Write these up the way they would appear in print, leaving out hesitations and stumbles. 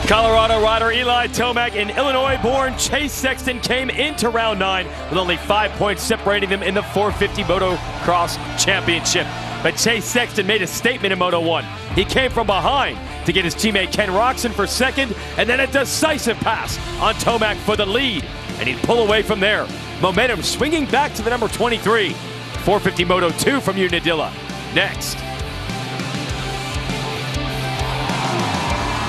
Colorado rider Eli Tomac and Illinois-born Chase Sexton came into round 9 with only 5 points separating them in the 450 Motocross Championship. But Chase Sexton made a statement in Moto 1. He came from behind to get his teammate Ken Roczen for second, and then a decisive pass on Tomac for the lead. And he'd pull away from there. Momentum swinging back to the number 23. 450 Moto 2 from Unadilla. Next.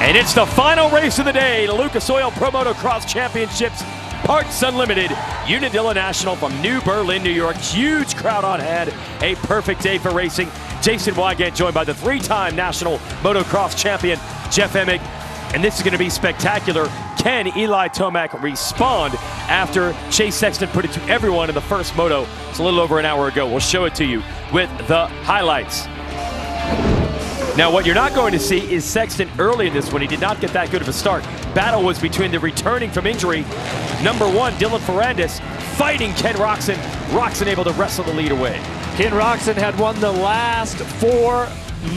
And it's the final race of the day, the Lucas Oil Pro Motocross Championships, Parts Unlimited, Unadilla National from New Berlin, New York. Huge crowd on hand, a perfect day for racing. Jason Wygant joined by the 3-time national motocross champion, Jeff Emig. And this is going to be spectacular. Can Eli Tomac respond after Chase Sexton put it to everyone in the first moto? It's a little over an hour ago. We'll show it to you with the highlights. Now, what you're not going to see is Sexton early in this one. He did not get that good of a start. Battle was between the returning from injury, number 1, Dylan Ferrandis, fighting Ken Roczen. Roczen able to wrestle the lead away. Ken Roczen had won the last 4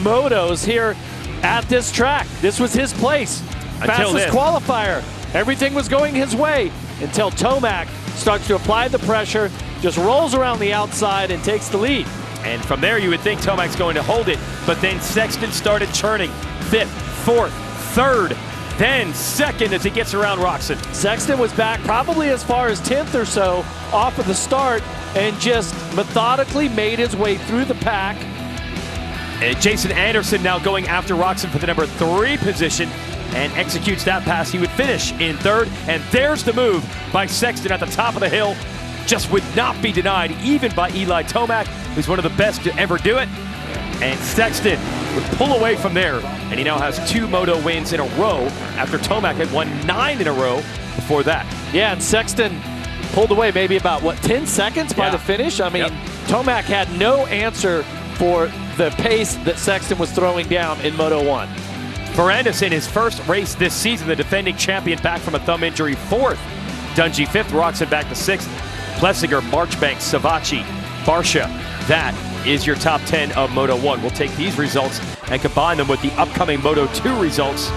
motos here at this track. This was his place. Fastest qualifier. Everything was going his way until Tomac starts to apply the pressure, just rolls around the outside and takes the lead. And from there, you would think Tomac's going to hold it, but then Sexton started churning. 5th, 4th, 3rd, then 2nd as he gets around Roczen. Sexton was back probably as far as 10th or so off of the start and just methodically made his way through the pack. And Jason Anderson now going after Roczen for the number 3 position and executes that pass. He would finish in 3rd, and there's the move by Sexton at the top of the hill. Just would not be denied even by Eli Tomac, who's one of the best to ever do it. And Sexton would pull away from there, and he now has 2 moto wins in a row after Tomac had won 9 in a row before that. Yeah, and Sexton pulled away maybe about, 10 seconds by the finish? I mean, Tomac had no answer for the pace that Sexton was throwing down in Moto 1. Ferrandis in his first race this season, the defending champion back from a thumb injury, 4th. Dungey 5th, Roczen back to 6th. Plessinger, Marchbank, Savacci, Barsha. That is your top 10 of Moto 1. We'll take these results and combine them with the upcoming Moto 2 results.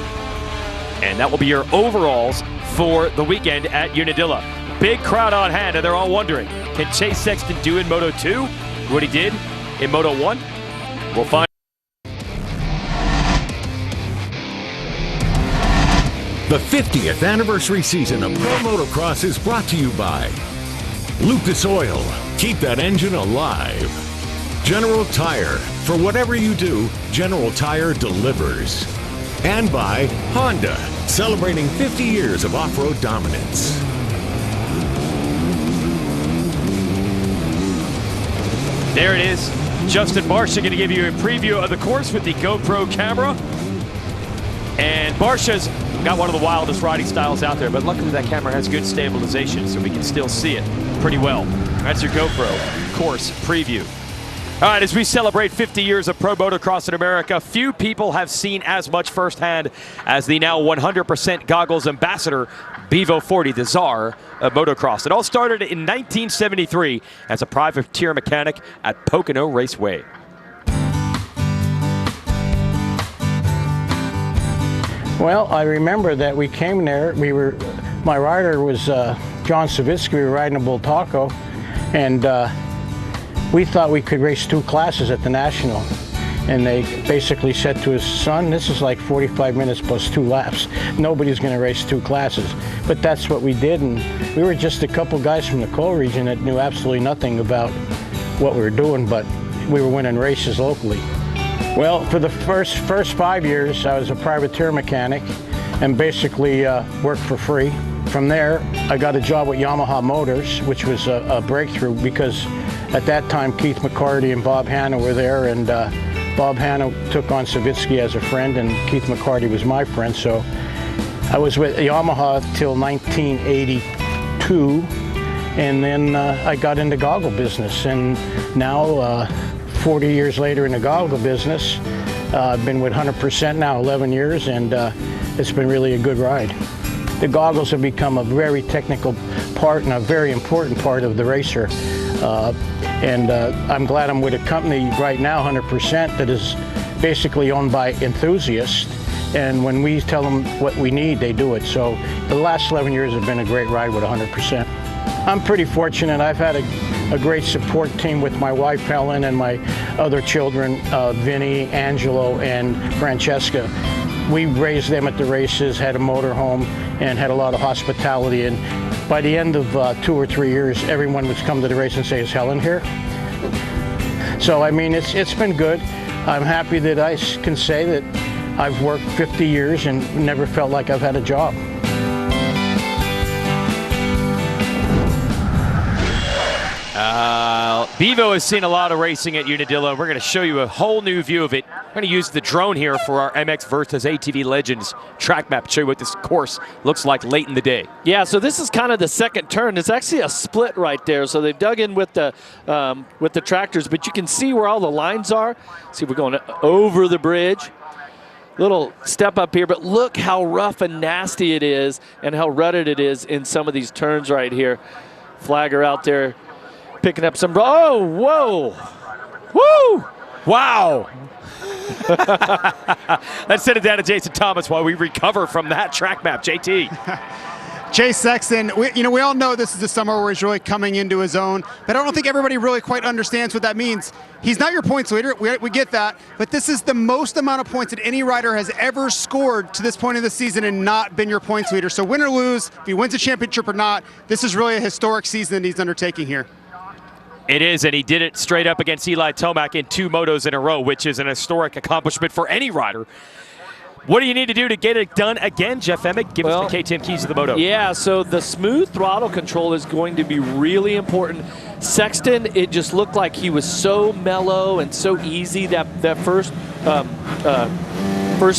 And that will be your overalls for the weekend at Unadilla. Big crowd on hand, and they're all wondering, can Chase Sexton do in Moto 2 what he did in Moto 1? We'll find. The 50th anniversary season of Pro Motocross is brought to you by Lucas Oil, keep that engine alive. General Tire, for whatever you do, General Tire delivers. And by Honda, celebrating 50 years of off-road dominance. There it is. Justin Barsha going to give you a preview of the course with the GoPro camera. And Barsha's got one of the wildest riding styles out there, but luckily that camera has good stabilization, so we can still see it pretty well. That's your GoPro course preview. All right, as we celebrate 50 years of pro motocross in America, few people have seen as much firsthand as the now 100% goggles ambassador, Bevo 40, the czar of motocross. It all started in 1973 as a privateer mechanic at Pocono Raceway. Well, I remember that we came there. My rider was John Savitsky. We were riding a Bull Taco, and we thought we could race 2 classes at the National. And they basically said to his son, this is like 45 minutes plus 2 laps. Nobody's going to race 2 classes. But that's what we did, and we were just a couple guys from the coal region that knew absolutely nothing about what we were doing, but we were winning races locally. Well, for the first 5 years, I was a privateer mechanic and basically worked for free. From there, I got a job with Yamaha Motors, which was a breakthrough because at that time, Keith McCarty and Bob Hanna were there, and Bob Hanna took on Savitsky as a friend, and Keith McCarty was my friend. So I was with Yamaha till 1982, and then I got into goggle business, and now 40 years later in the goggle business, I've been with 100% now 11 years, and it's been really a good ride. The goggles have become a very technical part and a very important part of the racer. I'm glad I'm with a company right now, 100%, that is basically owned by enthusiasts, And when we tell them what we need, they do it. So the last 11 years have been a great ride with 100%. I'm pretty fortunate. I've had a great support team with my wife, Helen, and my other children, Vinny, Angelo, and Francesca. We raised them at the races, had a motorhome, and had a lot of hospitality. And by the end of 2 or 3 years, everyone would come to the race and say, "Is Helen here?" So, I mean, it's been good. I'm happy that I can say that I've worked 50 years and never felt like I've had a job. Bevo has seen a lot of racing at Unadilla. We're going to show you a whole new view of it. We're going to use the drone here for our MX versus ATV Legends track map to show you what this course looks like late in the day. Yeah, so this is kind of the second turn. It's actually a split right there. So they've dug in with the tractors, but you can see where all the lines are. See, we're going over the bridge. Little step up here, but look how rough and nasty it is and how rutted it is in some of these turns right here. Flagger out there picking up some, oh, whoa, woo, wow. Let's send it down to Jason Thomas while we recover from that track map. JT. Chase Sexton, we all know this is the summer where he's really coming into his own, but I don't think everybody really quite understands what that means. He's not your points leader, we get that, but this is the most amount of points that any rider has ever scored to this point of the season and not been your points leader. So win or lose, if he wins a championship or not, this is really a historic season that he's undertaking here. It is, and he did it straight up against Eli Tomac in 2 motos in a row, which is an historic accomplishment for any rider. What do you need to do to get it done again, Jeff Emmett? Give us the KTM keys to the moto. Yeah, so the smooth throttle control is going to be really important. Sexton, it just looked like he was so mellow and so easy that first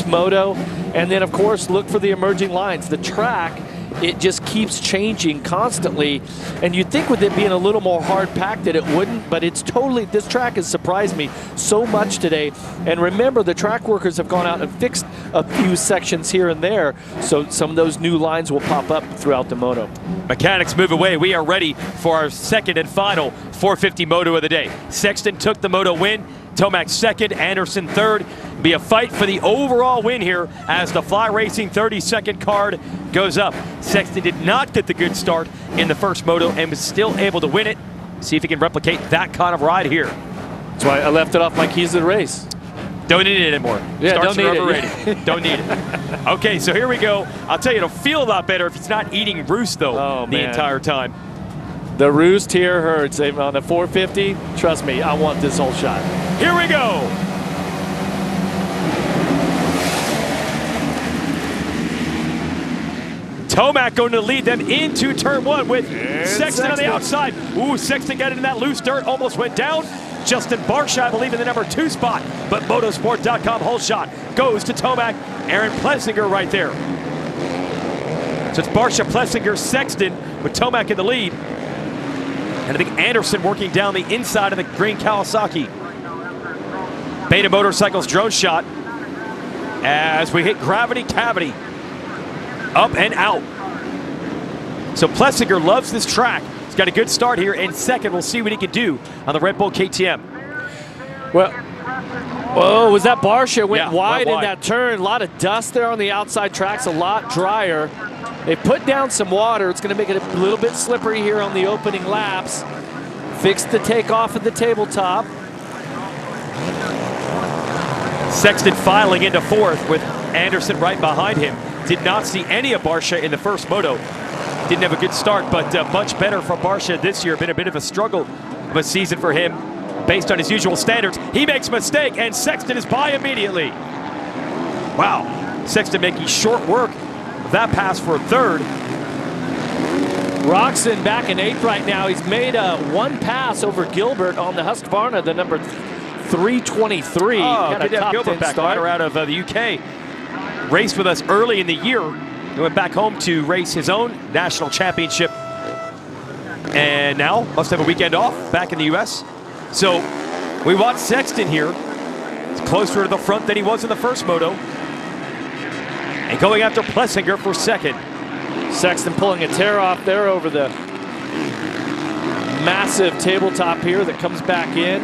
moto. And then, of course, look for the emerging lines. The track, it just keeps changing constantly. And you'd think with it being a little more hard-packed that it wouldn't, but it's totally, this track has surprised me so much today. And remember, the track workers have gone out and fixed a few sections here and there, so some of those new lines will pop up throughout the moto. Mechanics move away. We are ready for our second and final 450 moto of the day. Sexton took the moto win. Tomac second, Anderson third. Be a fight for the overall win here as the Fly Racing 30-second card goes up. Sexton did not get the good start in the first moto and was still able to win it. See if he can replicate that kind of ride here. That's why I left it off my keys to the race. Don't need it anymore. Yeah, Starts don't need it. Don't need it. Okay, so here we go. I'll tell you, it'll feel a lot better if it's not eating roost, though, the entire time. The roost here hurts. On the 450, trust me, I want this whole shot. Here we go. Tomac going to lead them into turn 1 with Sexton on the outside. Ooh, Sexton got into that loose dirt, almost went down. Justin Barsha, I believe, in the number 2 spot. But motosport.com whole shot goes to Tomac. Aaron Plessinger right there. So it's Barsha, Plessinger, Sexton with Tomac in the lead. And I think Anderson working down the inside of the green Kawasaki. Beta Motorcycles drone shot as we hit gravity cavity. Up and out. So Plessinger loves this track. He's got a good start here in second. We'll see what he can do on the Red Bull KTM. Well, oh, was that Barsha? Went wide in that turn. A lot of dust there on the outside tracks, a lot drier. They put down some water. It's going to make it a little bit slippery here on the opening laps. Fixed the takeoff at the tabletop. Sexton filing into 4th with Anderson right behind him. Did not see any of Barsha in the first moto. Didn't have a good start, but much better for Barsha this year. Been a bit of a struggle of a season for him based on his usual standards. He makes a mistake, and Sexton is by immediately. Wow. Sexton making short work of that pass for 3rd. Roxon back in 8th right now. He's made one pass over Gilbert on the Husqvarna, the number 323. Oh, good to have Gilbert back, rider out of the UK. Raced with us early in the year. He went back home to race his own national championship. And now must have a weekend off back in the US. So we watch Sexton here. He's closer to the front than he was in the first moto. And going after Plessinger for second. Sexton pulling a tear off there over the massive tabletop here that comes back in.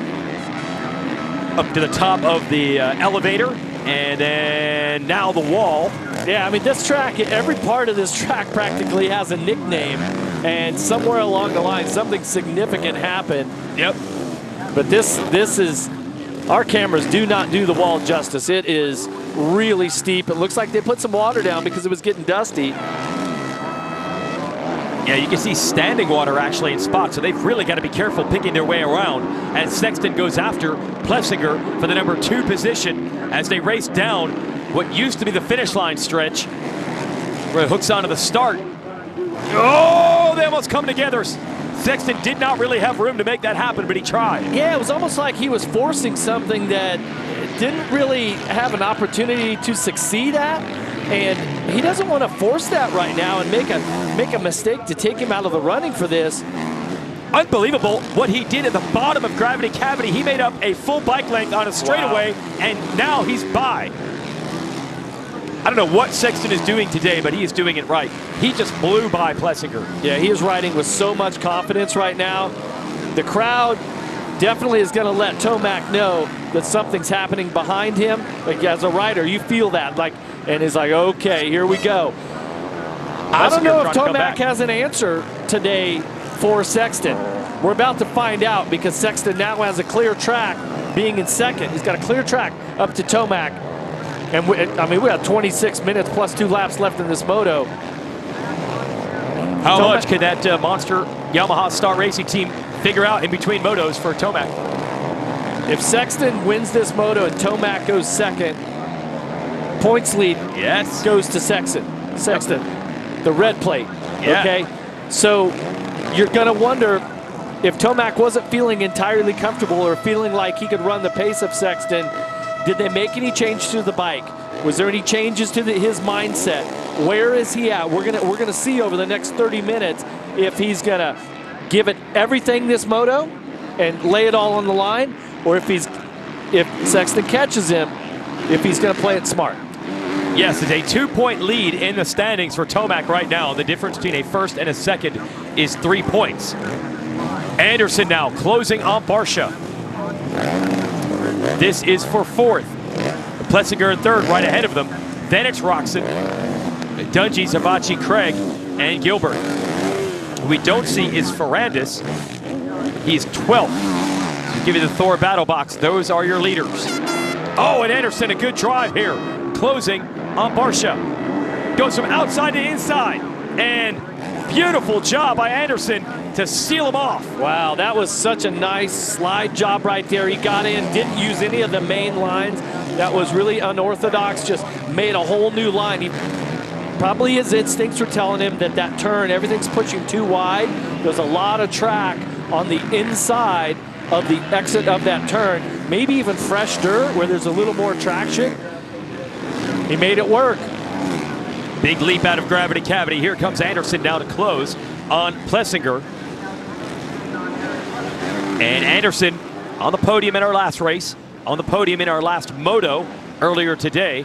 Up to the top of the elevator. And then now the wall. Yeah, I mean, this track, every part of this track practically has a nickname. And somewhere along the line, something significant happened. Yep. But this is, our cameras do not do the wall justice. It is really steep. It looks like they put some water down because it was getting dusty. Yeah, you can see standing water actually in spots, so they've really got to be careful picking their way around as Sexton goes after Plessinger for the number 2 position as they race down what used to be the finish line stretch where it hooks onto the start. Oh, they almost come together. Sexton did not really have room to make that happen, but he tried. Yeah, it was almost like he was forcing something that didn't really have an opportunity to succeed at. And he doesn't want to force that right now and make a mistake to take him out of the running for this. Unbelievable what he did at the bottom of Gravity Cavity. He made up a full bike length on a straightaway, and now he's by. I don't know what Sexton is doing today, but he is doing it right. He just blew by Plessinger. Yeah, he is riding with so much confidence right now. The crowd definitely is going to let Tomac know that something's happening behind him. Like, as a rider, you feel that. And he's like, okay, here we go. I don't know if Tomac has an answer today for Sexton. We're about to find out because Sexton now has a clear track being in second. He's got a clear track up to Tomac. And we got 26 minutes plus 2 laps left in this moto. How much can that monster Yamaha Star Racing team figure out in between motos for Tomac? If Sexton wins this moto and Tomac goes second, points lead goes to Sexton. The red plate. Yeah. Okay, so you're going to wonder if Tomac wasn't feeling entirely comfortable or feeling like he could run the pace of Sexton. Did they make any change to the bike? Was there any changes to his mindset? Where is he at? We're gonna see over the next 30 minutes if he's gonna give it everything this moto and lay it all on the line, or if Sexton catches him, if he's gonna play it smart. Yes, it's a 2-point lead in the standings for Tomac right now. The difference between a first and a second is 3 points. Anderson now closing on Barsha. This is for 4th. Plessinger in 3rd, right ahead of them. Then it's Roxon, Dungey, Zavachi, Craig, and Gilbert. Who we don't see is Ferrandis. He's 12th. So give you the Thor battle box. Those are your leaders. Oh, and Anderson, a good drive here. Closing on Barsha. Goes from outside to inside. And beautiful job by Anderson to seal him off. Wow, that was such a nice slide job right there. He got in, didn't use any of the main lines. That was really unorthodox, just made a whole new line. Probably his instincts were telling him that turn, everything's pushing too wide. There's a lot of track on the inside of the exit of that turn. Maybe even fresh dirt where there's a little more traction. He made it work. Big leap out of Gravity Cavity. Here comes Anderson now to close on Plessinger. And Anderson on the podium in our last race, on the podium in our last moto earlier today.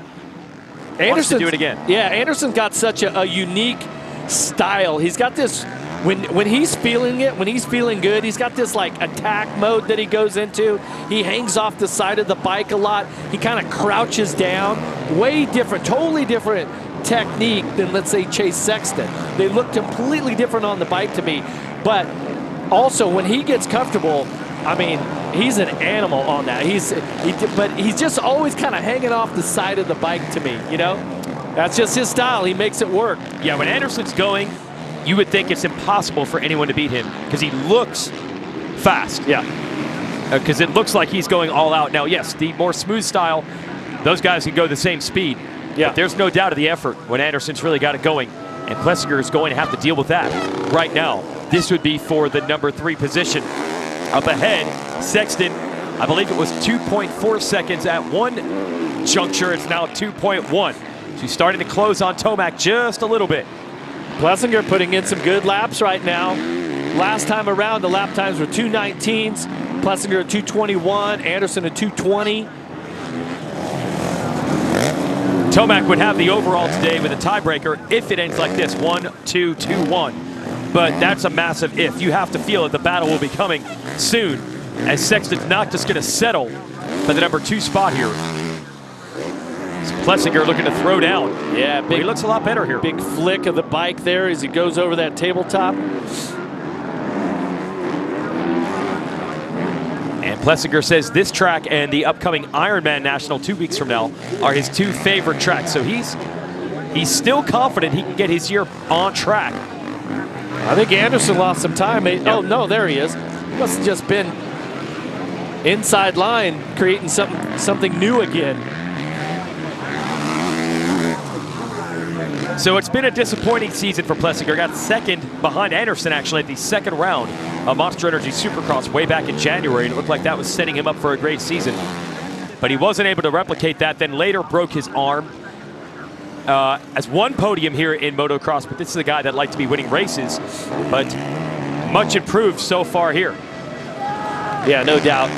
Anderson do it again. Yeah, Anderson's got such a unique style. He's got this, when he's feeling it, when he's feeling good, he's got this like attack mode that he goes into. He hangs off the side of the bike a lot. He kind of crouches down. Way different, totally different technique than, let's say, Chase Sexton. They look completely different on the bike to me. But also when he gets comfortable, I mean, he's an animal on that. But he's just always kind of hanging off the side of the bike to me, you know? That's just his style. He makes it work. Yeah, when Anderson's going, you would think it's impossible for anyone to beat him because he looks fast. Yeah. Because it looks like he's going all out. Now, yes, the more smooth style, those guys can go the same speed. Yeah. But there's no doubt of the effort when Anderson's really got it going. And Plessinger is going to have to deal with that right now. This would be for the number 3 position. Up ahead, Sexton, I believe it was 2.4 seconds at one juncture. It's now 2.1. So he's starting to close on Tomac just a little bit. Plessinger putting in some good laps right now. Last time around, the lap times were 2:19s. Plessinger at 2:21, Anderson at 2:20. Tomac would have the overall today with a tiebreaker if it ends like this, 1-2, 2-1. But that's a massive if. You have to feel that the battle will be coming soon, as Sexton's not just going to settle for the number 2 spot here. Plessinger looking to throw down. Yeah, he looks a lot better here. Big flick of the bike there as he goes over that tabletop. And Plessinger says this track and the upcoming Ironman National 2 weeks from now are his 2 favorite tracks. So he's still confident he can get his year on track. I think Anderson lost some time. Oh, no, there he is. Must have just been inside line creating something new again. So it's been a disappointing season for Plessinger. Got second behind Anderson actually at the second round of Monster Energy Supercross way back in January. And it looked like that was setting him up for a great season. But he wasn't able to replicate that, then later broke his arm. Has one podium here in motocross, but this is a guy that liked to be winning races, but much improved so far here. Yeah, no doubt.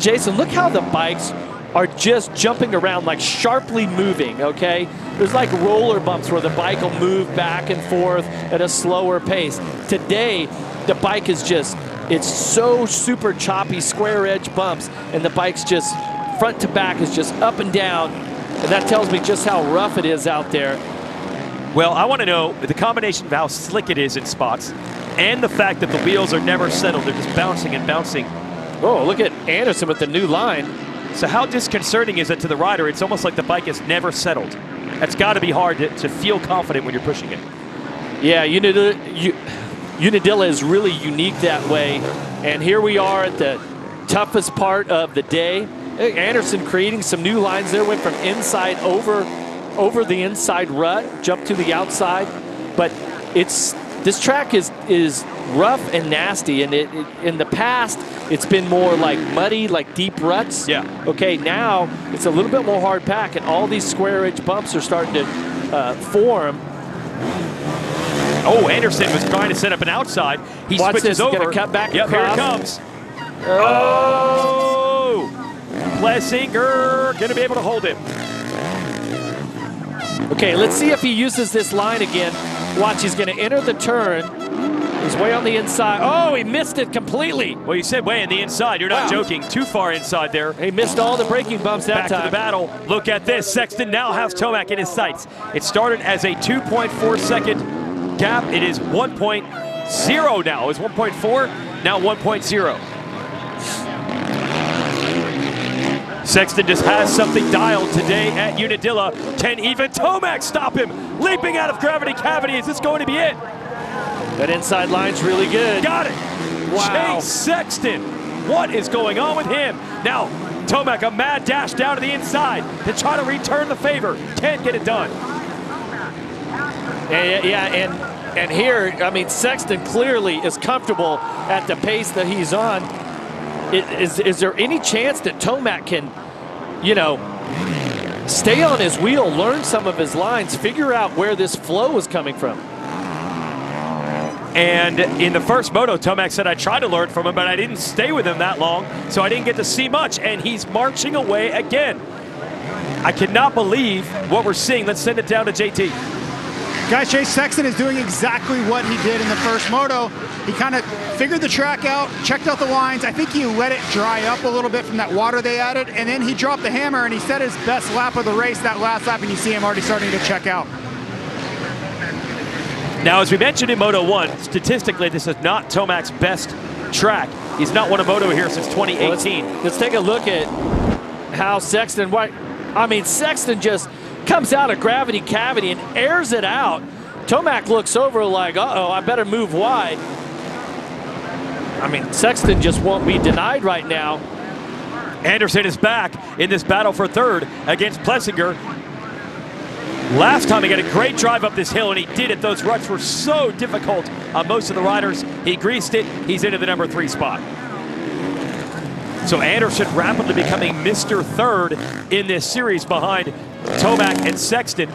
Jason, look how the bikes are just jumping around, like sharply moving, okay? There's like roller bumps where the bike will move back and forth at a slower pace. Today, the bike is it's so super choppy, square edge bumps, and the bike's just front to back is just up and down, and that tells me just how rough it is out there. Well, I want to know the combination of how slick it is in spots and the fact that the wheels are never settled. They're just bouncing and bouncing. Oh, look at Anderson with the new line. So how disconcerting is it to the rider? It's almost like the bike is never settled. That's got to be hard to feel confident when you're pushing it. Yeah, Unadilla is really unique that way. And here we are at the toughest part of the day. Anderson creating some new lines there, went from inside over the inside rut, jumped to the outside. But this track is rough and nasty, and in the past it's been more like muddy, like deep ruts. Yeah. Okay, now it's a little bit more hard pack, and all these square edge bumps are starting to form. Oh, Anderson was trying to set up an outside. He Watch switches this, over. gonna cut back yep, across. Here it comes. Oh! Plessinger gonna be able to hold him. Okay, let's see if he uses this line again. Watch, he's going to enter the turn. He's way on the inside. Oh, he missed it completely. Well, you said way on the inside. You're not joking. Too far inside there. He missed all the braking bumps that time. Back to the battle. Look at this. Sexton now has Tomac in his sights. It started as a 2.4 second gap. It is 1.0 now. It was 1.4, now 1.0. Sexton just has something dialed today at Unadilla. Can even Tomac stop him? Leaping out of gravity cavity. Is this going to be it? That inside line's really good. Got it. Wow. Chase Sexton. What is going on with him? Now, Tomac, a mad dash down to the inside to try to return the favor. Can't get it done. Yeah, and here, I mean, Sexton clearly is comfortable at the pace that he's on. Is there any chance that Tomac can, stay on his wheel, learn some of his lines, figure out where this flow is coming from? And in the first moto, Tomac said, I tried to learn from him, but I didn't stay with him that long, so I didn't get to see much, and he's marching away again. I cannot believe what we're seeing. Let's send it down to JT. Guys, Chase Sexton is doing exactly what he did in the first moto. He kind of figured the track out, checked out the lines. I think he let it dry up a little bit from that water they added, and then he dropped the hammer and he set his best lap of the race, that last lap, and you see him already starting to check out. Now, as we mentioned in Moto 1, statistically, this is not Tomac's best track. He's not won a Moto here since 2018. Well, let's take a look at how Sexton, Sexton just comes out of gravity cavity and airs it out. Tomac looks over like, uh-oh, I better move wide. Sexton just won't be denied right now. Anderson is back in this battle for third against Plessinger. Last time he got a great drive up this hill, and he did it. Those ruts were so difficult on most of the riders. He greased it. He's into the number 3 spot. So Anderson rapidly becoming Mr. Third in this series behind Tomac and Sexton.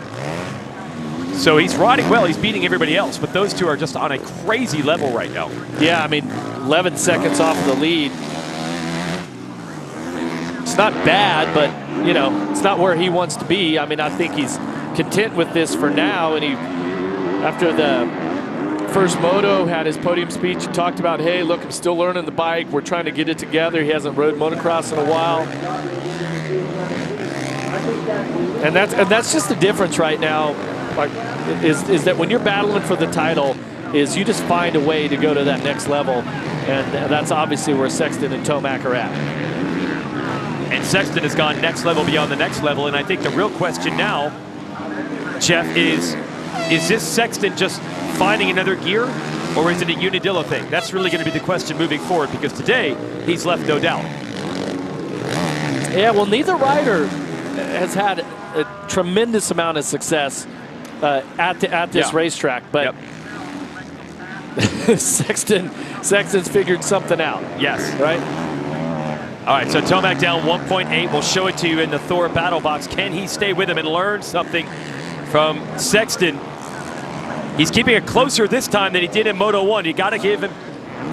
So he's riding well. He's beating everybody else, but those two are just on a crazy level right now. Yeah, 11 seconds off the lead. It's not bad, but, it's not where he wants to be. I think he's content with this for now, and he, after the first moto, had his podium speech and talked about, hey, look, I'm still learning the bike. We're trying to get it together. He hasn't rode motocross in a while. And that's just the difference right now. Like, is that when you're battling for the title, is you just find a way to go to that next level, and that's obviously where Sexton and Tomac are at. And Sexton has gone next level beyond the next level, and I think the real question now, Jeff, is this Sexton just finding another gear, or is it a Unadilla thing? That's really going to be the question moving forward, because today he's left no doubt. Yeah, well, neither rider has had a tremendous amount of success at this racetrack, but Sexton's figured something out. Yes. Right? All right, so Tomac down 1.8. We'll show it to you in the Thor battle box. Can he stay with him and learn something from Sexton? He's keeping it closer this time than he did in Moto 1. You got to give him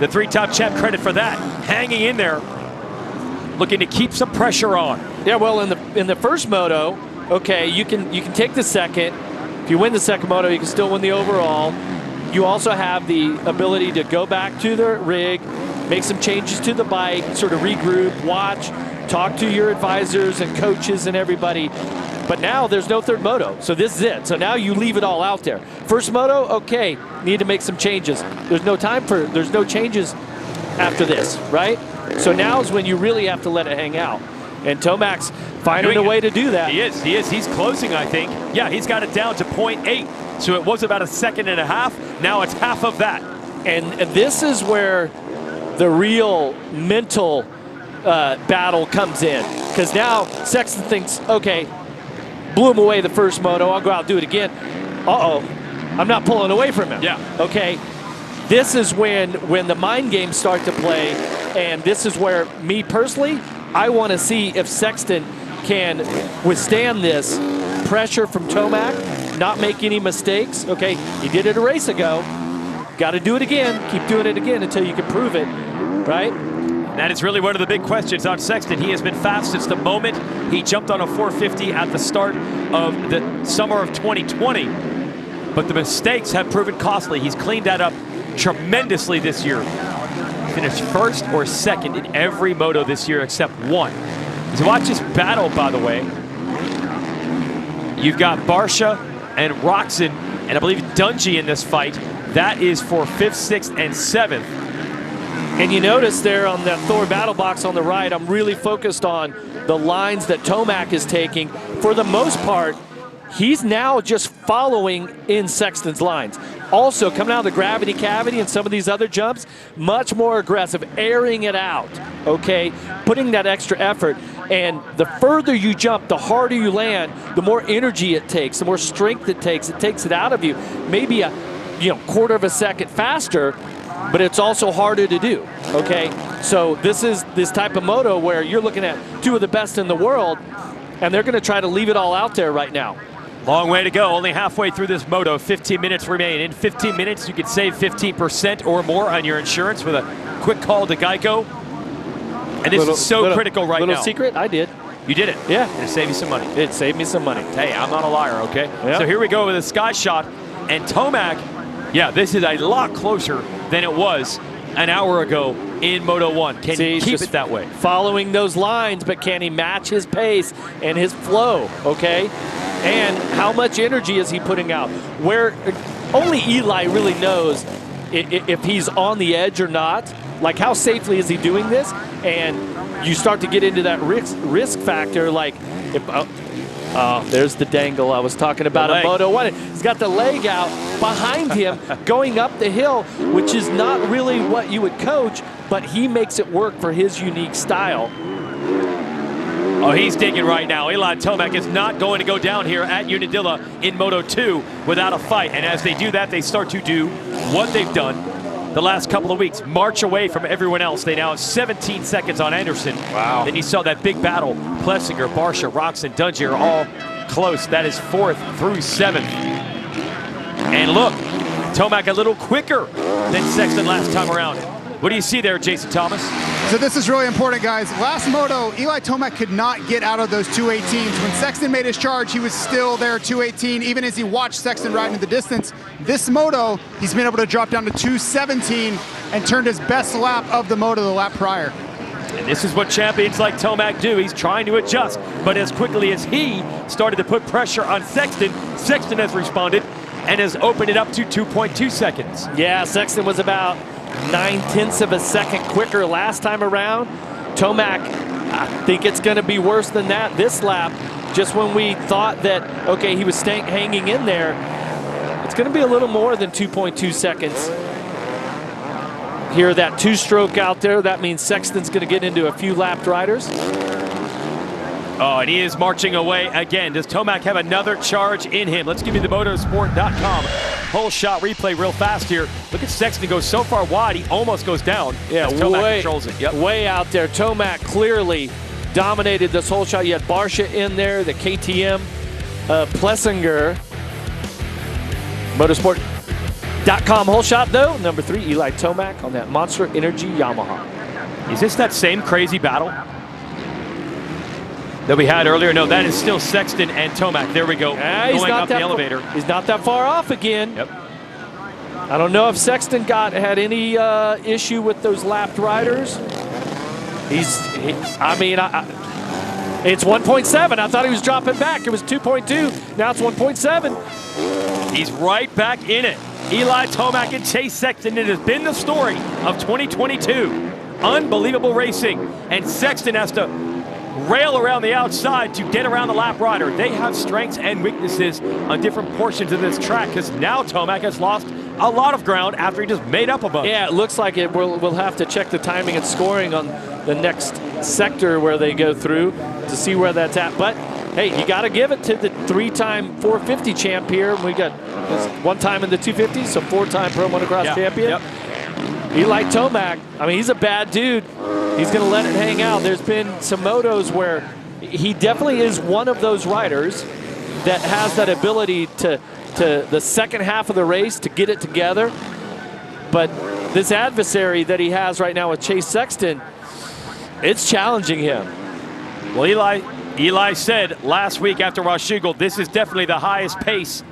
the three-time champ credit for that. Hanging in there, looking to keep some pressure on. Yeah, well, in the first Moto, okay, you can take the second. If you win the second Moto, you can still win the overall. You also have the ability to go back to the rig, make some changes to the bike, sort of regroup, watch, talk to your advisors and coaches and everybody. But now there's no third Moto, so this is it. So now you leave it all out there. First Moto, okay, need to make some changes. There's no changes after this, right? So now is when you really have to let it hang out. And Tomac's finding a way to do that. He is. He's closing, I think. Yeah, he's got it down to 0.8. So it was about a second and a half. Now it's half of that. And this is where the real mental battle comes in. Because now Sexton thinks, okay, blew him away the first Moto. I'll go out and do it again. Uh-oh, I'm not pulling away from him. Yeah. Okay, this is when the mind games start to play. And this is where, me personally, I want to see if Sexton can withstand this pressure from Tomac, not make any mistakes. Okay, he did it a race ago. Got to do it again. Keep doing it again until you can prove it, right? That is really one of the big questions on Sexton. He has been fast since the moment he jumped on a 450 at the start of the summer of 2020. But the mistakes have proven costly. He's cleaned that up tremendously this year. Finished first or second in every moto this year except one. So watch this battle, by the way. You've got Barcia and Roczen, and I believe Dungey in this fight. That is for 5th, 6th, and 7th. And you notice there on that Thor battle box on the right, I'm really focused on the lines that Tomac is taking. For the most part, he's now just following in Sexton's lines. Also, coming out of the gravity cavity and some of these other jumps, much more aggressive, airing it out, okay? Putting that extra effort. And the further you jump, the harder you land, the more energy it takes, the more strength it takes it out of you. Maybe a quarter of a second faster, but it's also harder to do, okay? So this is this type of moto where you're looking at two of the best in the world, and they're gonna try to leave it all out there right now. Long way to go, only halfway through this moto, 15 minutes remain. In 15 minutes, you could save 15% or more on your insurance with a quick call to Geico. And this is so critical right now. Little secret, I did. You did it? Yeah. It'll save you some money. It saved me some money. Hey, I'm not a liar, okay? Yep. So here we go with a sky shot. And Tomac, yeah, this is a lot closer than it was an hour ago in Moto 1. Can he keep it that way? Following those lines, but can he match his pace and his flow, okay? And how much energy is he putting out? Where only Eli really knows if he's on the edge or not. Like, how safely is he doing this? And you start to get into that risk factor, like, there's the dangle I was talking about in Moto 1. He's got the leg out behind him going up the hill, which is not really what you would coach, but he makes it work for his unique style. Oh, he's digging right now. Eli Tomac is not going to go down here at Unadilla in Moto 2 without a fight. And as they do that, they start to do what they've done the last couple of weeks, march away from everyone else. They now have 17 seconds on Anderson. Wow. Then you saw that big battle. Plessinger, Barcia, Roczen, Dungey are all close. That is 4th through 7th. And look, Tomac a little quicker than Sexton last time around. What do you see there, Jason Thomas? So this is really important, guys. Last moto, Eli Tomac could not get out of those 218s. When Sexton made his charge, he was still there, 218, even as he watched Sexton ride into the distance. This moto, he's been able to drop down to 217 and turned his best lap of the moto the lap prior. And this is what champions like Tomac do. He's trying to adjust, but as quickly as he started to put pressure on Sexton, Sexton has responded and has opened it up to 2.2 seconds. Yeah, Sexton was about 9/10 of a second quicker last time around. Tomac, I think it's going to be worse than that this lap. Just when we thought that, okay, he was hanging in there, it's going to be a little more than 2.2 seconds. Here, that two-stroke out there, that means Sexton's going to get into a few lapped riders. Oh, and he is marching away again. Does Tomac have another charge in him? Let's give you the motosport.com whole shot replay real fast here. Look at Sexton go so far wide, he almost goes down. Yeah, Tomac controls it. Yep. Way out there. Tomac clearly dominated this whole shot. You had Barsha in there, the KTM, Plessinger. Motosport.com whole shot, though. Number 3, Eli Tomac on that Monster Energy Yamaha. Is this that same crazy battle that we had earlier? No, that is still Sexton and Tomac. There we go. He's going not up the elevator. He's not that far off again. Yep. I don't know if Sexton had any issue with those lapped riders. It's 1.7. I thought he was dropping back. It was 2.2. Now it's 1.7. He's right back in it. Eli Tomac and Chase Sexton. It has been the story of 2022. Unbelievable racing. And Sexton has to rail around the outside to get around the lap rider. They have strengths and weaknesses on different portions of this track because now Tomac has lost a lot of ground after he just made up a bunch. Yeah, it looks like it. We'll have to check the timing and scoring on the next sector where they go through to see where that's at. But hey, you got to give it to the 3-time 450 champ here. We got 1 time in the 250, so 4-time Pro Motocross champion. Yep. Eli Tomac, I mean, he's a bad dude. He's going to let it hang out. There's been some motos where he definitely is one of those riders that has that ability to the second half of the race to get it together. But this adversary that he has right now with Chase Sexton, it's challenging him. Well, Eli said last week after Washougal, this is definitely the highest pace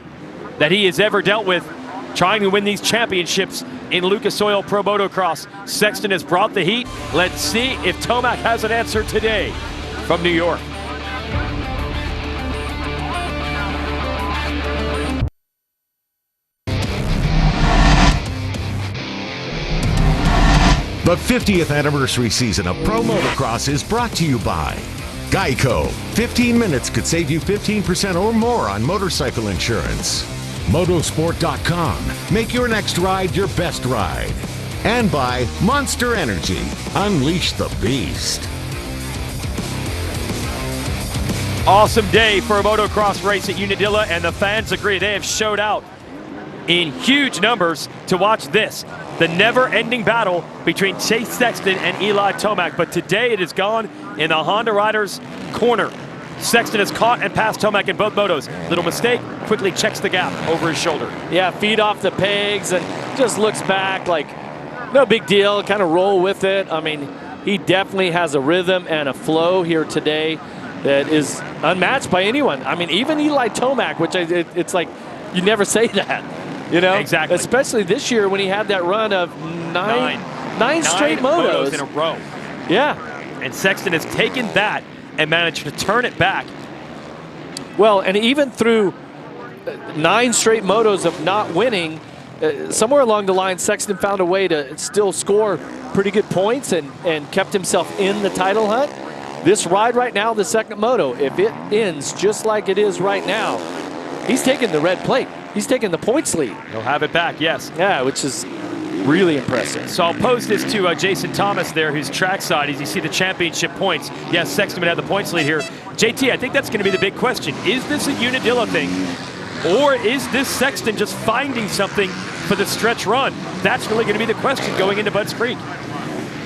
that he has ever dealt with, trying to win these championships in Lucas Oil Pro Motocross. Sexton has brought the heat. Let's see if Tomac has an answer today from New York. The 50th anniversary season of Pro Motocross is brought to you by Geico. 15 minutes could save you 15% or more on motorcycle insurance. Motosport.com. Make your next ride your best ride. And by Monster Energy. Unleash the beast. Awesome day for a motocross race at Unadilla, and the fans agree. They have showed out in huge numbers to watch this. The never-ending battle between Chase Sexton and Eli Tomac. But today it has gone in the Honda riders' corner. Sexton has caught and passed Tomac in both motos. Little mistake, quickly checks the gap over his shoulder. Yeah, feet off the pegs and just looks back like no big deal, kind of roll with it. I mean, he definitely has a rhythm and a flow here today that is unmatched by anyone. I mean, even Eli Tomac, which it's like you never say that, you know? Exactly. Especially this year when he had that run of nine straight motos in a row. Yeah. And Sexton has taken that and managed to turn it back. Well, and even through 9 straight motos of not winning, somewhere along the line, Sexton found a way to still score pretty good points and kept himself in the title hunt. This ride right now, the second moto, if it ends just like it is right now, he's taking the red plate. He's taking the points lead. He'll have it back, yes. Yeah, which is really impressive. So I'll post this to Jason Thomas there, who's trackside, as you see the championship points. Yes, Sexton would have the points lead here. JT, I think that's going to be the big question. Is this a Unadilla thing? Or is this Sexton just finding something for the stretch run? That's really going to be the question going into Budds Creek.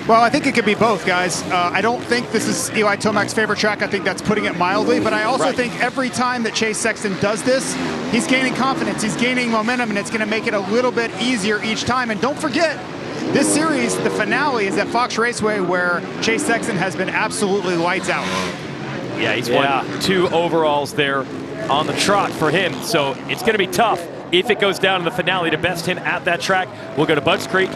Well, I think it could be both, guys. I don't think this is Eli Tomac's favorite track. I think that's putting it mildly. But I also think every time that Chase Sexton does this, he's gaining confidence. He's gaining momentum, and it's going to make it a little bit easier each time. And don't forget, this series, the finale, is at Fox Raceway, where Chase Sexton has been absolutely lights out. Yeah, he's won 2 overalls there on the trot for him. So it's going to be tough if it goes down in the finale to best him at that track. We'll go to Budds Creek.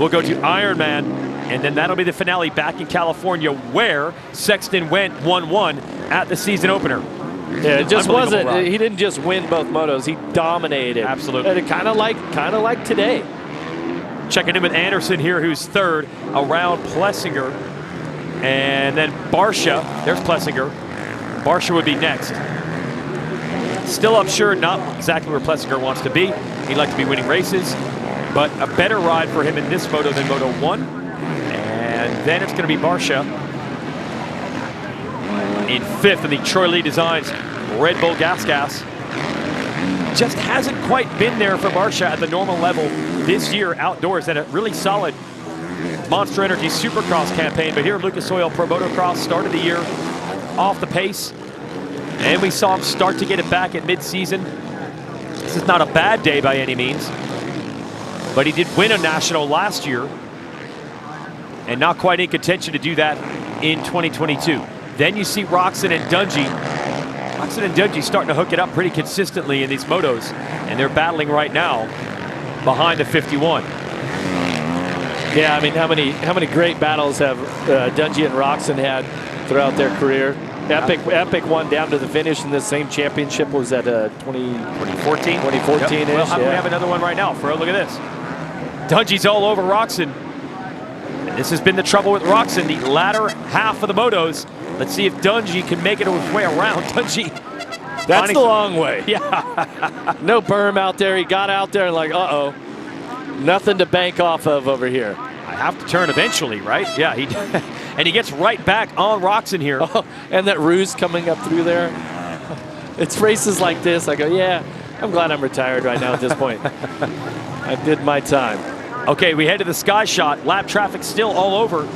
We'll go to Ironman. And then that'll be the finale back in California, where Sexton went 1-1 at the season opener. Yeah, it just wasn't. He didn't just win both motos. He dominated. Absolutely. Kind of like today. Checking in with Anderson here, who's third, around Plessinger. And then Barsha. There's Plessinger. Barsha would be next. Still unsure, not exactly where Plessinger wants to be. He'd like to be winning races, but a better ride for him in this moto than Moto 1. And then it's going to be Barsha in fifth in the Troy Lee Designs Red Bull Gas. Just hasn't quite been there for Barsha at the normal level this year outdoors, and a really solid Monster Energy Supercross campaign. But here Lucas Oil Pro Motocross started the year off the pace, and we saw him start to get it back at mid-season. This is not a bad day by any means, but he did win a national last year and not quite in contention to do that in 2022. Then you see Roczen and Dungey. Roczen and Dungey starting to hook it up pretty consistently in these motos, and they're battling right now behind the 51. Yeah, I mean, how many great battles have Dungey and Roczen had throughout their career? Epic won down to the finish in the same championship. Was that 2014? 2014-ish. Yep. Well, we have another one right now. Look at this. Dungey's all over Roczen. And this has been the trouble with Roczen, the latter half of the motos. Let's see if Dungey can make it his way around. Dungey. That's the long way. Yeah. No berm out there. He got out there and like, uh-oh. Nothing to bank off of over here. I have to turn eventually, right? Yeah, and he gets right back on Roczen here. Oh, and that ruse coming up through there. It's races like this. I go, yeah, I'm glad I'm retired right now at this point. I did my time. Okay, we head to the sky shot. Lap traffic still all over.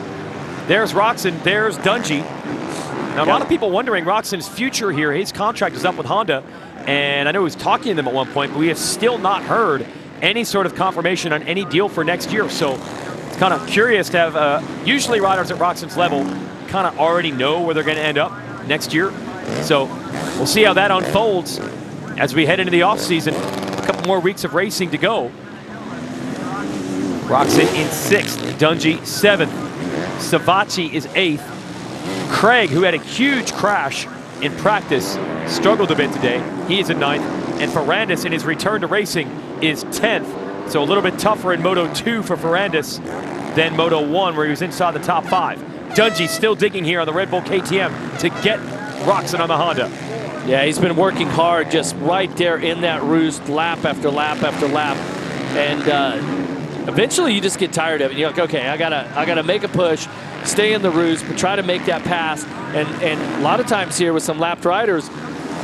There's Roczen, there's Dungey. Now, a lot of people wondering Roczen's future here. His contract is up with Honda, and I know he was talking to them at one point, but we have still not heard any sort of confirmation on any deal for next year. So it's kind of curious to have, usually riders at Roczen's level kind of already know where they're going to end up next year. So we'll see how that unfolds as we head into the offseason. A couple more weeks of racing to go. Roczen in 6th, Dungey 7th, Savacci is 8th. Craig, who had a huge crash in practice, struggled a bit today. He is in 9th. And Ferrandis, in his return to racing, is 10th. So a little bit tougher in Moto 2 for Ferrandis than Moto 1, where he was inside the top 5. Dungey still digging here on the Red Bull KTM to get Roczen on the Honda. Yeah, he's been working hard, just right there in that roost, lap after lap after lap. And eventually you just get tired of it. You're like, okay, I gotta make a push, stay in the roost, but try to make that pass. And a lot of times here with some lapped riders,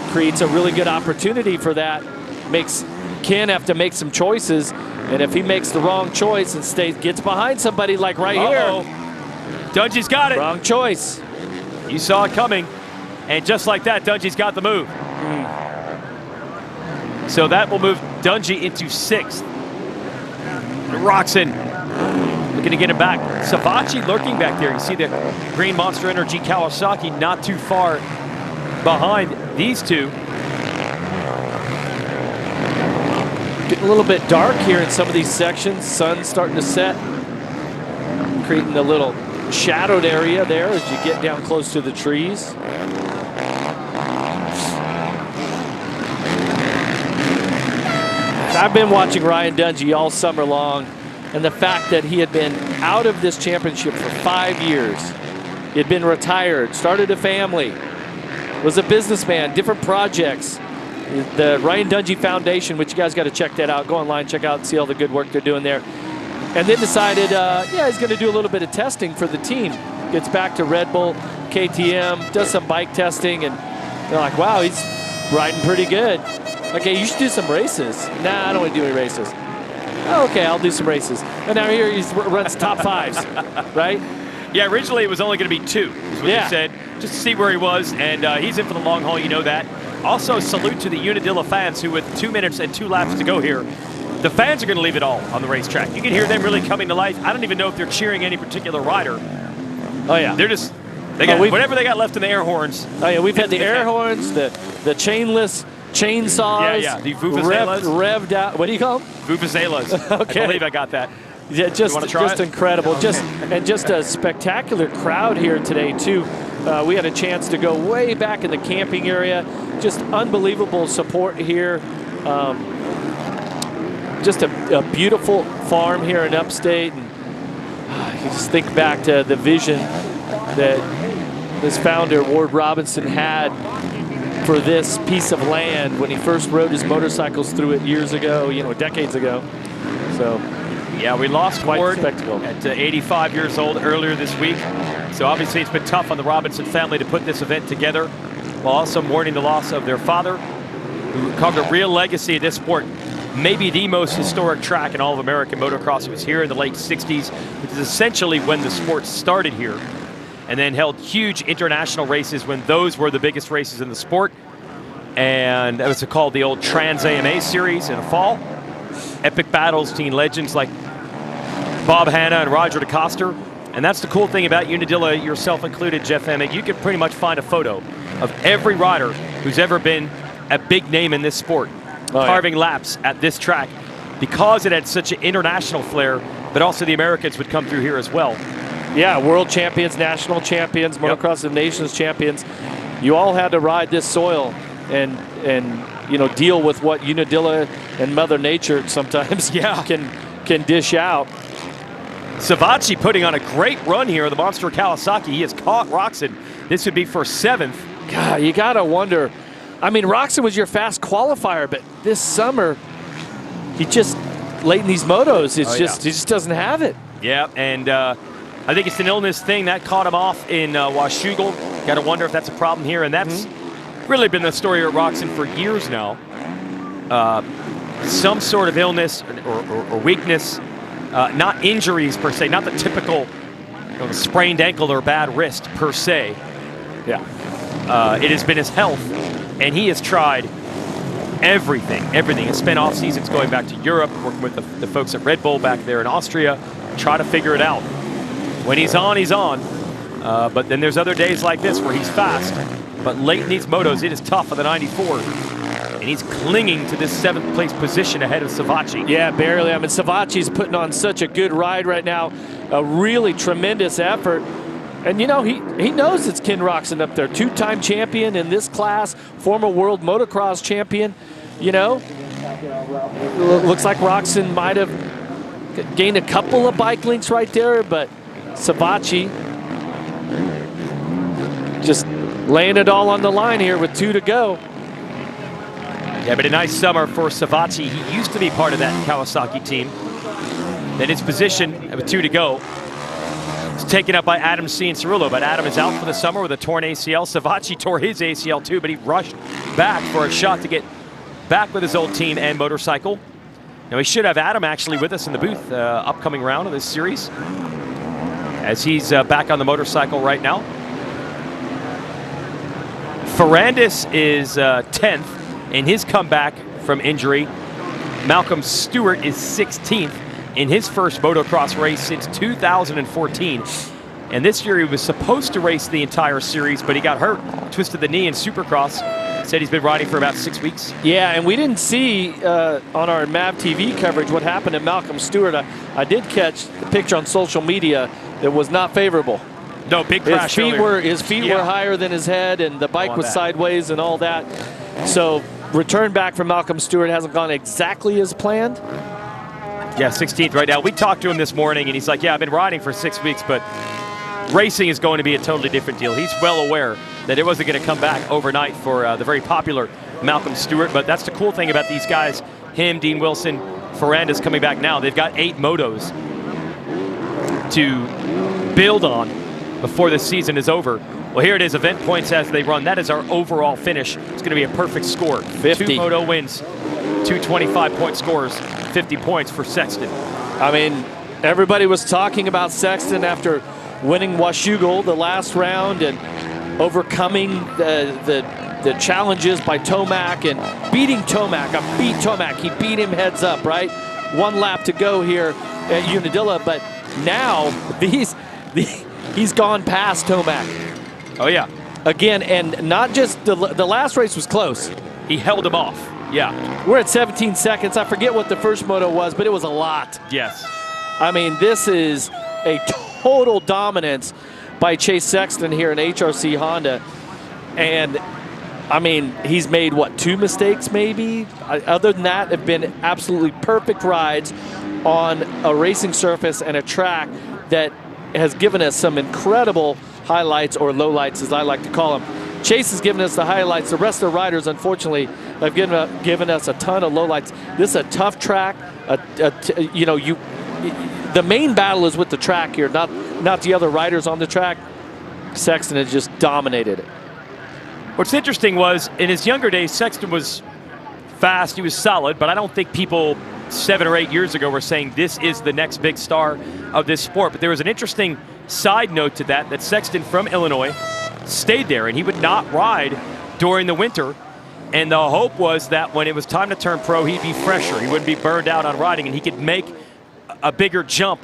creates a really good opportunity for that. Makes Ken have to make some choices, and if he makes the wrong choice and gets behind somebody like right here. Dungey's got it. Wrong choice. You saw it coming, and just like that, Dungey's got the move. So that will move Dungey into 6th. Roczen looking to get him back. Savacci lurking back there. You see the green Monster Energy Kawasaki not too far behind these two. Getting a little bit dark here in some of these sections. Sun's starting to set, creating a little shadowed area there as you get down close to the trees. I've been watching Ryan Dungey all summer long, and the fact that he had been out of this championship for 5 years. He had been retired, started a family, was a businessman, different projects. The Ryan Dungey Foundation, which you guys got to check that out. Go online, check out, see all the good work they're doing there. And then decided, yeah, he's going to do a little bit of testing for the team. Gets back to Red Bull, KTM, does some bike testing, and they're like, wow, he's riding pretty good. Okay, you should do some races. Nah, I don't want to do any races. Oh, okay, I'll do some races. And now here he runs top 5s, right? Yeah, originally it was only going to be 2, is what you said, just to see where he was, and he's in for the long haul, you know that. Also, salute to the Unadilla fans who, with 2 minutes and 2 laps to go here, the fans are going to leave it all on the racetrack. You can hear them really coming to life. I don't even know if they're cheering any particular rider. Oh, yeah. They're just, they got whatever they got left in the air horns. Oh, yeah, we've had the air horns, the chainless chainsaws. Yeah, the vuvuzelas. Revved out. What do you call them? Vuvuzelas. Okay. I believe I got that. Yeah, just incredible. Okay. Just a spectacular crowd here today too. We had a chance to go way back in the camping area. Just unbelievable support here. Just a beautiful farm here in upstate, and you just think back to the vision that this founder, Ward Robinson, had for this piece of land when he first rode his motorcycles through it years ago, decades ago. So, yeah, we lost Ward spectacle at 85 years old earlier this week. So obviously it's been tough on the Robinson family to put this event together, while also mourning the loss of their father, who carved a real legacy of this sport. Maybe the most historic track in all of American motocross. It was here in the late 60s, which is essentially when the sport started here, and then held huge international races when those were the biggest races in the sport. And that was called the old Trans AMA series in the fall. Epic battles between legends like Bob Hanna and Roger DeCoster. And that's the cool thing about Unadilla, yourself included, Jeff Emmett. You can pretty much find a photo of every rider who's ever been a big name in this sport carving laps at this track, because it had such an international flair, but also the Americans would come through here as well. Yeah, world champions, national champions, Motocross of Nations champions. You all had to ride this soil and deal with what Unadilla and Mother Nature sometimes can dish out. Savatgy putting on a great run here, the monster Kawasaki. He has caught Roczen. This would be for 7th. God, you gotta wonder. I mean, Roczen was your fast qualifier, but this summer, he just, late in these motos, he just doesn't have it. Yeah, and I think it's an illness thing that caught him off in Washougal. Got to wonder if that's a problem here, and that's really been the story at Roczen for years now. Some sort of illness or weakness, not injuries per se, not the typical sprained ankle or bad wrist per se. Yeah. It has been his health, and he has tried everything. He spent off seasons going back to Europe, working with the folks at Red Bull back there in Austria, try to figure it out. When he's on, he's on. But then there's other days like this where he's fast. But late in these motos, it is tough for the 94. And he's clinging to this 7th place position ahead of Savatgy. Yeah, barely. I mean, Savachy's putting on such a good ride right now. A really tremendous effort. And, he knows it's Ken Roczen up there. 2-time champion in this class, former world motocross champion. Looks like Roczen might have gained a couple of bike links right there, but Savatgy just laying it all on the line here with 2 to go. Yeah, but a nice summer for Savatgy. He used to be part of that Kawasaki team. Then his position with 2 to go was taken up by Adam Cianciarulo, but Adam is out for the summer with a torn ACL. Savatgy tore his ACL too, but he rushed back for a shot to get back with his old team and motorcycle. Now, we should have Adam actually with us in the booth upcoming round of this series, as he's back on the motorcycle right now. Ferrandis is 10th in his comeback from injury. Malcolm Stewart is 16th in his first motocross race since 2014. And this year he was supposed to race the entire series, but he got hurt, twisted the knee in Supercross. Said he's been riding for about 6 weeks. Yeah, and we didn't see on our MAV TV coverage what happened to Malcolm Stewart. I did catch the picture on social media that was not favorable. No, big crash. His feet were higher than his head, and the bike was sideways and all that. So return back from Malcolm Stewart hasn't gone exactly as planned. Yeah, 16th right now. We talked to him this morning, and he's like, yeah, I've been riding for 6 weeks, but racing is going to be a totally different deal. He's well aware that it wasn't going to come back overnight for the very popular Malcolm Stewart, but that's the cool thing about these guys, him, Dean Wilson, Ferrandis coming back now. They've got 8 motos to build on before the season is over. Well, here it is, event points as they run. That is our overall finish. It's going to be a perfect score. 50. 2 moto wins, 2 25-point scores, 50 points for Sexton. I mean, everybody was talking about Sexton after winning Washougal the last round and overcoming the challenges by Tomac and beating Tomac. Beat Tomac. He beat him heads up, right? 1 lap to go here at Unadilla, but now he's gone past Tomac. Oh, yeah. Again, and not just the last race was close. He held him off. Yeah. We're at 17 seconds. I forget what the first moto was, but it was a lot. Yes. I mean, this is a total dominance by Chase Sexton here in HRC Honda. And, I mean, he's made, what, 2 mistakes maybe? Other than that, have been absolutely perfect rides on a racing surface and a track that has given us some incredible highlights, or lowlights as I like to call them. Chase has given us the highlights. The rest of the riders, unfortunately, have given us a ton of lowlights. This is a tough track. The main battle is with the track here, not the other riders on the track. Sexton has just dominated it. What's interesting was, in his younger days, Sexton was fast, he was solid, but I don't think people 7 or 8 years ago were saying this is the next big star of this sport. But there was an interesting side note to that Sexton from Illinois stayed there, and he would not ride during the winter. And the hope was that when it was time to turn pro, he'd be fresher. He wouldn't be burned out on riding, and he could make a bigger jump.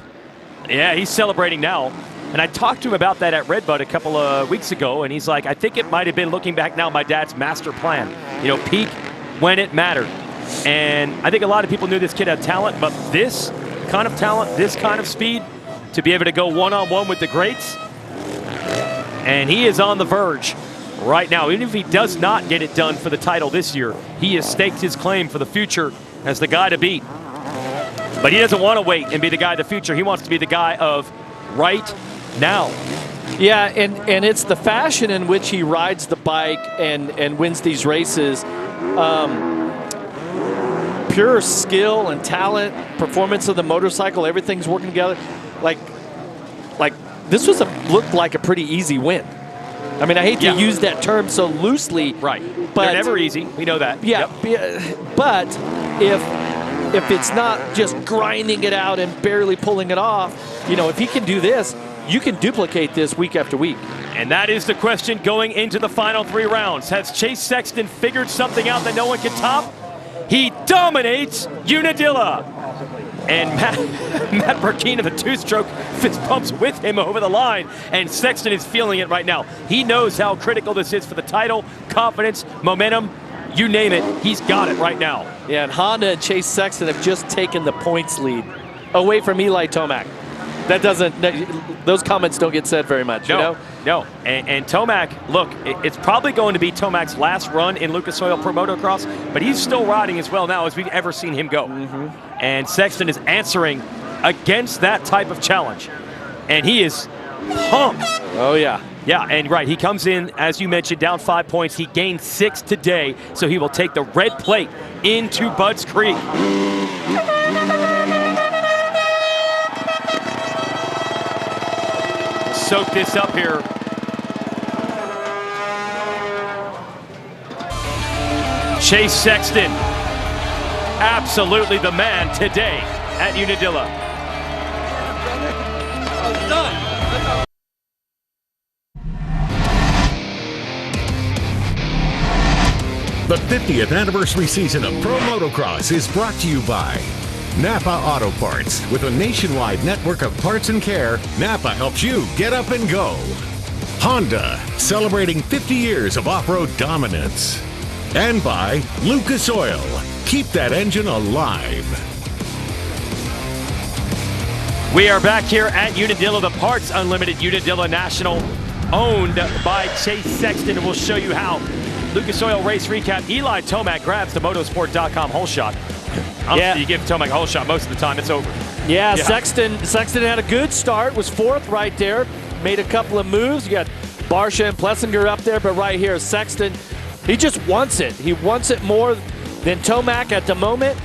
Yeah, he's celebrating now. And I talked to him about that at Redbud a couple of weeks ago, and he's like, I think it might have been, looking back now, my dad's master plan. Peak when it mattered. And I think a lot of people knew this kid had talent, but this kind of talent, this kind of speed, to be able to go one-on-one with the greats, and he is on the verge right now. Even if he does not get it done for the title this year, he has staked his claim for the future as the guy to beat. But he doesn't want to wait and be the guy of the future. He wants to be the guy of right now. Yeah, and it's the fashion in which he rides the bike and wins these races. Pure skill and talent, performance of the motorcycle, everything's working together. Like this looked like a pretty easy win. I mean, I hate to use that term so loosely. Right. But they're never easy. We know that. Yeah. Yep. But if it's not just grinding it out and barely pulling it off, if he can do this, you can duplicate this week after week. And that is the question going into the final 3 rounds. Has Chase Sexton figured something out that no one can top? He dominates Unadilla. And Matt Burkina, the 2-stroke, fist bumps with him over the line. And Sexton is feeling it right now. He knows how critical this is for the title, confidence, momentum, you name it. He's got it right now. Yeah, and Honda and Chase Sexton have just taken the points lead away from Eli Tomac. Those comments don't get said very much, No. And Tomac, look, it's probably going to be Tomac's last run in Lucas Oil Pro Motocross, but he's still riding as well now as we've ever seen him go. Mm-hmm. And Sexton is answering against that type of challenge. And he is pumped. Oh, yeah. Yeah, and right, he comes in, as you mentioned, down 5 points. He gained 6 today, so he will take the red plate into Budds Creek. Soak this up here. Chase Sexton, absolutely the man today at Unadilla. The 50th anniversary season of Pro Motocross is brought to you by Napa Auto Parts. With a nationwide network of parts and care, Napa helps you get up and go. Honda, celebrating 50 years of off-road dominance. And by Lucas Oil. Keep that engine alive. We are back here at Unadilla, the Parts Unlimited Unadilla National, owned by Chase Sexton, and we'll show you how. Lucas Oil race recap. Eli Tomac grabs the motosport.com hole shot. You give Tomac a hole shot most of the time, it's over. Yeah. Sexton had a good start, was 4th right there, made a couple of moves. You got Barsha and Plessinger up there, but right here, Sexton, he just wants it. He wants it more than Tomac at the moment,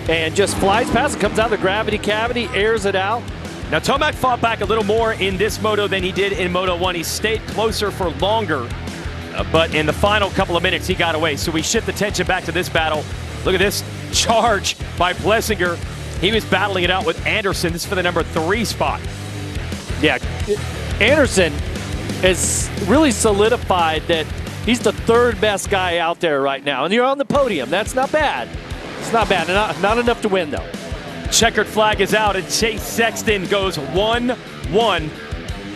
and just flies past it, comes out of the gravity cavity, airs it out. Now, Tomac fought back a little more in this moto than he did in Moto 1. He stayed closer for longer, but in the final couple of minutes, he got away. So we shift the tension back to this battle. Look at this charge by Plessinger. He was battling it out with Anderson. This is for the number 3 spot. Yeah, Anderson has really solidified that he's the 3rd best guy out there right now. And you're on the podium. That's not bad. It's not bad. Not enough to win, though. Checkered flag is out, and Chase Sexton goes 1-1.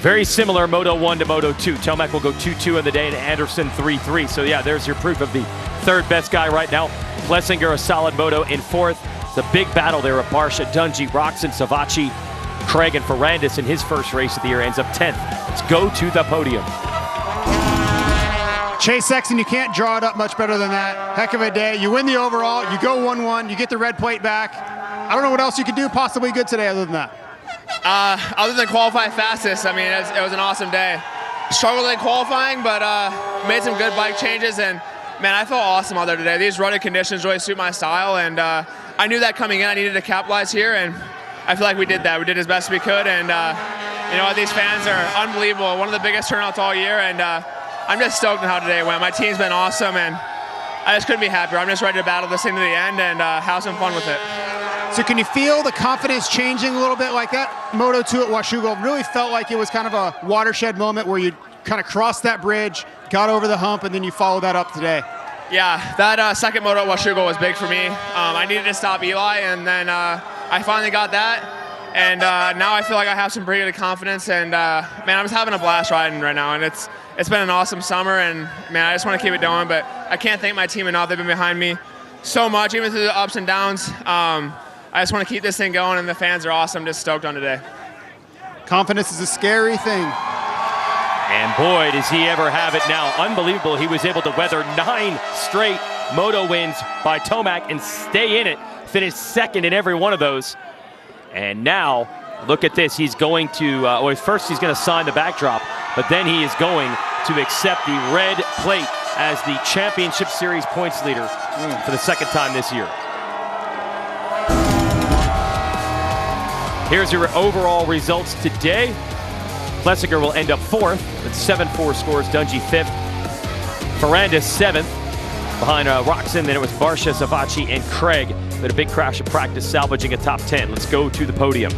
Very similar Moto 1 to Moto 2. Tomac will go 2-2 in the day, and Anderson 3-3. So, yeah, there's your proof of the 3rd best guy right now. Plessinger, a solid moto in 4th. It's a big battle there of Barsha, Dungey, Roxon, Savacci. Craig and Ferrandis in his first race of the year ends up 10th. Let's go to the podium. Chase Sexton, you can't draw it up much better than that. Heck of a day. You win the overall, you go 1-1, you get the red plate back. I don't know what else you could do possibly good today other than that. Other than qualify fastest, I mean, it was an awesome day. Struggled in qualifying, but made some good bike changes, and man, I felt awesome out there today. These running conditions really suit my style, and I knew that coming in, I needed to capitalize here, and I feel like we did that. We did as best we could, and you know what, these fans are unbelievable. One of the biggest turnouts all year, and I'm just stoked on how today went. My team's been awesome, and I just couldn't be happier. I'm just ready to battle this thing to the end and have some fun with it. So can you feel the confidence changing a little bit? Like that Moto 2 at Washougal really felt like it was kind of a watershed moment where you kind of crossed that bridge, got over the hump, and then you followed that up today. Yeah, that second Moto at Washougal was big for me. I needed to stop Eli, and then I finally got that. And now I feel like I have some pretty good confidence, and man, I'm just having a blast riding right now, and it's been an awesome summer, and man, I just want to keep it going, but I can't thank my team enough. They've been behind me so much, even through the ups and downs. I just want to keep this thing going, and the fans are awesome. Just stoked on today. Confidence is a scary thing. And boy, does he ever have it now. Unbelievable. He was able to weather 9 straight Moto wins by Tomac and stay in it. Finished second in every one of those. And now, look at this. He's going to, well, first he's going to sign the backdrop, but then he is going to accept the red plate as the Championship Series points leader for the second time this year. Here's your overall results today. Plessinger will end up 4th with 7-4 scores. Dungey 5th. Ferrandis 7th. Behind Roxon, then it was Barsha, Savachi, and Craig. But a big crash of practice, salvaging a top 10. Let's go to the podium.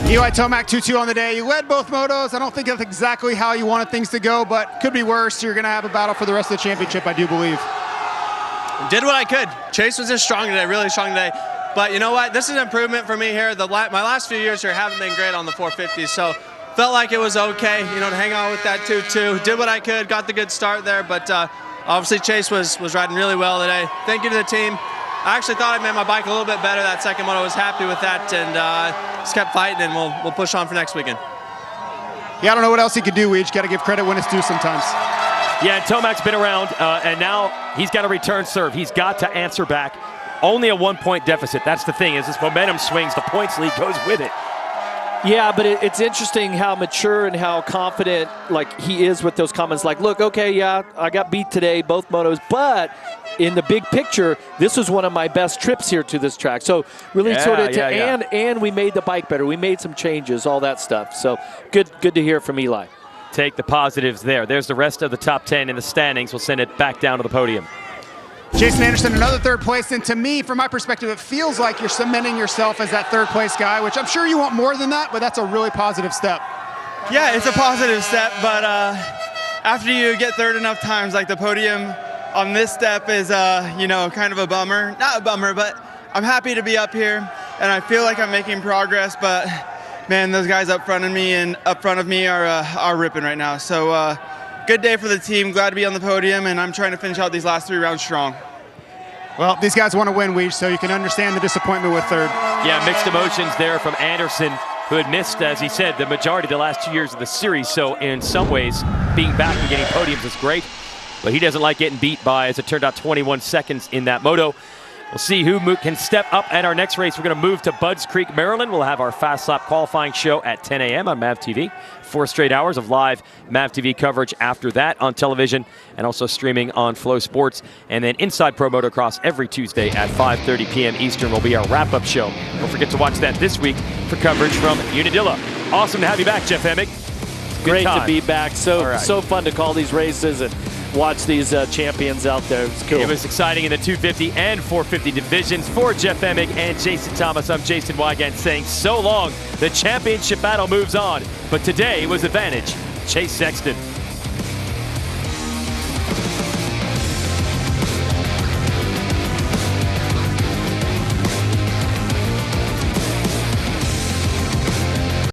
Eli Tomac 2-2 on the day. You led both motos. I don't think that's exactly how you wanted things to go, but could be worse. You're going to have a battle for the rest of the championship, I do believe. Did what I could. Chase was just strong today, really strong today. But you know what? This is an improvement for me here. My last few years here haven't been great on the 450s, so felt like it was okay, you know, to hang on with that 2-2. Did what I could, got the good start there, but obviously Chase was riding really well today. Thank you to the team. I actually thought I made my bike a little bit better that second one. I was happy with that, and just kept fighting, and we'll push on for next weekend. Yeah, I don't know what else he could do. We just got to give credit when it's due sometimes. Yeah, and Tomac's been around, and now he's got to return serve. He's got to answer back. Only a 1-point deficit. That's the thing, is this momentum swings, the points lead goes with it. Yeah, but it's interesting how mature and how confident like he is with those comments. Like, look, okay, yeah, I got beat today, both motos, but in the big picture, this was one of my best trips here to this track. So really and we made the bike better. We made some changes, all that stuff. So good to hear from Eli. Take the positives there. There's the rest of the top 10 in the standings. We'll send it back down to the podium. Jason Anderson, another third place, and to me, from my perspective, it feels like you're cementing yourself as that third place guy, which I'm sure you want more than that, but that's a really positive step. Yeah, it's a positive step, but after you get third enough times, like the podium on this step is, you know, kind of a bummer. Not a bummer, but I'm happy to be up here, and I feel like I'm making progress, but man, those guys up front of me are ripping right now. So good day for the team. Glad to be on the podium, and I'm trying to finish out these last 3 rounds strong. Well, these guys want to win, Weege, so you can understand the disappointment with third. Yeah, mixed emotions there from Anderson, who had missed, as he said, the majority of the last 2 years of the series. So in some ways, being back and getting podiums is great, but he doesn't like getting beat by, as it turned out, 21 seconds in that moto. We'll see who can step up at our next race. We're going to move to Budds Creek, Maryland. We'll have our Fast Lap qualifying show at 10 a.m. on MAV TV. 4 straight hours of live MAV TV coverage after that on television, and also streaming on Flow Sports. And then Inside Pro Motocross every Tuesday at 5:30 p.m. Eastern will be our wrap-up show. Don't forget to watch that this week for coverage from Unadilla. Awesome to have you back, Jeff Emick. Great to be back. So fun to call these races and watch these champions out there. It's cool. It was exciting in the 250 and 450 divisions. For Jeff Emick and Jason Thomas, I'm Jason Wygant saying so long. The championship battle moves on, but today was advantage Chase Sexton.